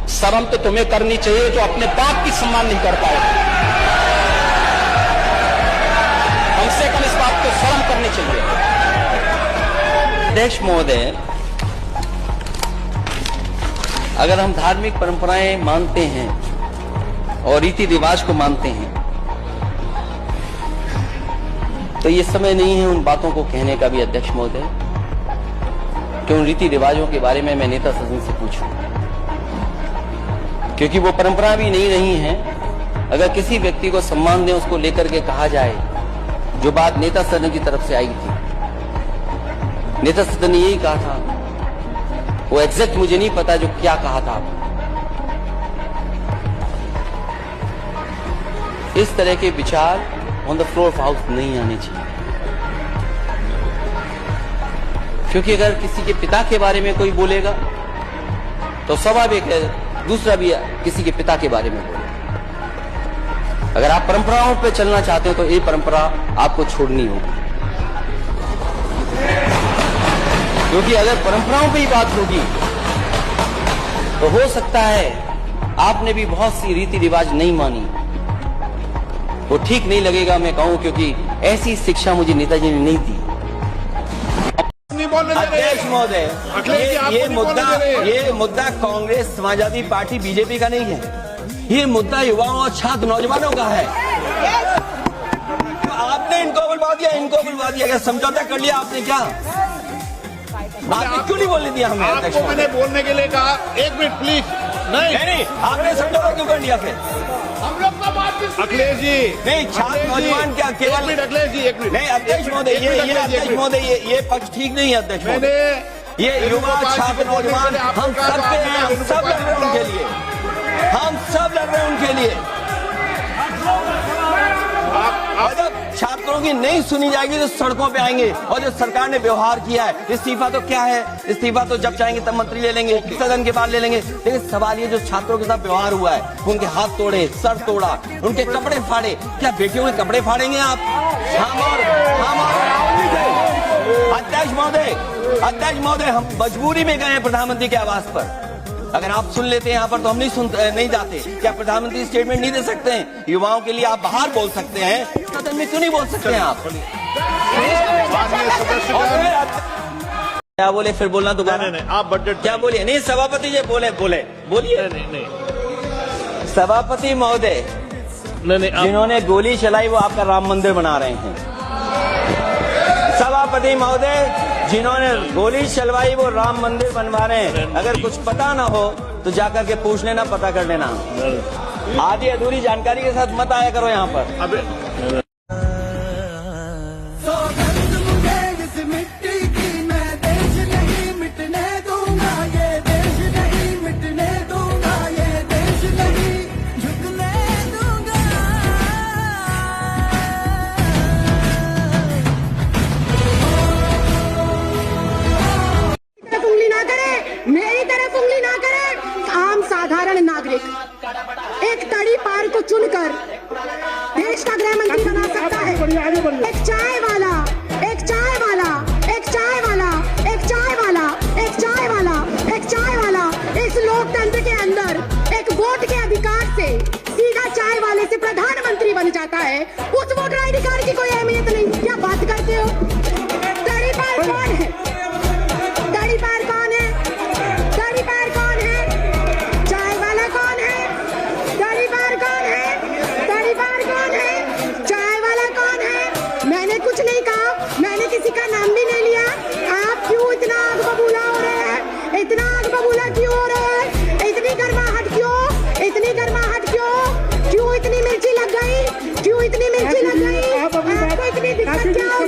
शर्म तो तुम्हें करनी चाहिए जो अपने बाप की सम्मान नहीं कर पाए। कम से कम इस बात को शर्म करनी चाहिए। अध्यक्ष महोदय, अगर हम धार्मिक परंपराएं मानते हैं और रीति रिवाज को मानते हैं तो ये समय नहीं है उन बातों को कहने का भी अध्यक्ष महोदय कि उन रीति रिवाजों के बारे में मैं नेता सदन से पूछूं, क्योंकि वो परंपरा भी नहीं रही है। अगर किसी व्यक्ति को सम्मान दें, उसको लेकर के कहा जाए, जो बात नेता सदन की तरफ से आई थी, नेता सदन ने यही कहा था, वो एग्जैक्ट मुझे नहीं पता जो क्या कहा था। इस तरह के विचार on the floor of house नहीं आने चाहिए, क्योंकि अगर किसी के पिता के बारे में कोई बोलेगा तो स्वाभाविक है दूसरा भी किसी के पिता के बारे में बोलेगा। अगर आप परंपराओं पे चलना चाहते हो तो ये परंपरा आपको छोड़नी होगी, क्योंकि अगर परंपराओं पे ही बात होगी तो हो सकता है आपने भी बहुत सी रीति रिवाज नहीं मानी, वो ठीक नहीं लगेगा मैं कहूं, क्योंकि ऐसी शिक्षा मुझे नेताजी ने नहीं दी। अध्यक्ष महोदय, ये मुद्दा कांग्रेस, समाजवादी पार्टी, बीजेपी का नहीं है, ये मुद्दा युवाओं और छात्र नौजवानों का है। आपने इनको बुलवा दिया, क्या समझौता कर लिया आपने? क्या आपने क्यों नहीं बोलने दिया हमें? आपको मैंने बोलने के लिए कहा, एक मिनट प्लीज। नहीं, आपने समझौता क्यों कर लिया फिर? हम लोग का बात अखिलेश जी नहीं, छात्र नौजवान क्या केवल? अखिलेश जी एक मिनट। नहीं अध्यक्ष महोदय, अध्यक्ष महोदय, ये पक्ष ठीक नहीं है अध्यक्ष महोदय। ये युवा छात्र नौजवान हम सब पे हैं, हम सब लड़ रहे हैं उनके लिए, हम सब लड़ रहे हैं उनके लिए। जब छात्रों की नहीं सुनी जाएगी तो सड़कों पे आएंगे, और जो सरकार ने व्यवहार किया है, इस्तीफा तो क्या है, इस्तीफा तो जब चाहेंगे तब मंत्री ले लेंगे, सदन के बाद ले लेंगे। लेकिन सवाल ये जो छात्रों के साथ व्यवहार हुआ है, उनके हाथ तोड़े, सर तोड़ा, उनके कपड़े फाड़े, क्या बेटियों के कपड़े फाड़ेंगे आप? अध्यक्ष महोदय, हम मजबूरी में गए प्रधानमंत्री के आवास पर। अगर आप सुन लेते हैं यहाँ पर तो हम नहीं जाते। क्या प्रधानमंत्री स्टेटमेंट नहीं दे सकते हैं? युवाओं के लिए आप बाहर बोल सकते हैं, सदन में क्यों नहीं बोल सकते हैं आप? क्या बोले फिर बोलना दोबारा? आप बजट क्या बोलिए? नहीं सभापति जी बोलिए। सभापति महोदय, जिन्होंने गोली चलाई वो आपका राम मंदिर बना रहे हैं। सभापति महोदय, जिन्होंने गोली चलवाई वो राम मंदिर बनवा रहे हैं। अगर कुछ पता ना हो तो जाकर के पूछ लेना, पता कर लेना। आधी अधूरी जानकारी के साथ मत आया करो यहाँ पर। मेरी तरफ उंगली ना करे। आम साधारण नागरिक एक तड़ी पार को चुनकर देश का गृह मंत्री बना सकता है। एक चाय वाला, एक चाय वाला, एक चाय वाला, एक चाय वाला, एक चाय वाला, एक चाय वाला इस लोकतंत्र के अंदर एक वोट के अधिकार से सीधा चाय वाले से प्रधानमंत्री बन जाता है। उस वोटर आईडी कार्ड की कोई अहमियत नहीं। क्या बात करते हो? तड़ी पार कौन है? तड़ी पार कौन है? तड़ी पार कौन है? चाय वाला कौन है? तड़ी पार कौन है? तड़ी पार कौन है? चाय वाला कौन है? मैंने कुछ नहीं कहा, मैंने किसी का नाम भी नहीं लिया। आप क्यों इतना आग बबूला हो रहे हैं? इतना आग बबूला क्यों हो रहे हैं? इतनी गर्माहट क्यों? इतनी गर्माहट क्यों? क्यों इतनी मिर्ची लग गई? क्यों इतनी मिर्ची लग गई? आपको इतनी दिक्कत क्या हो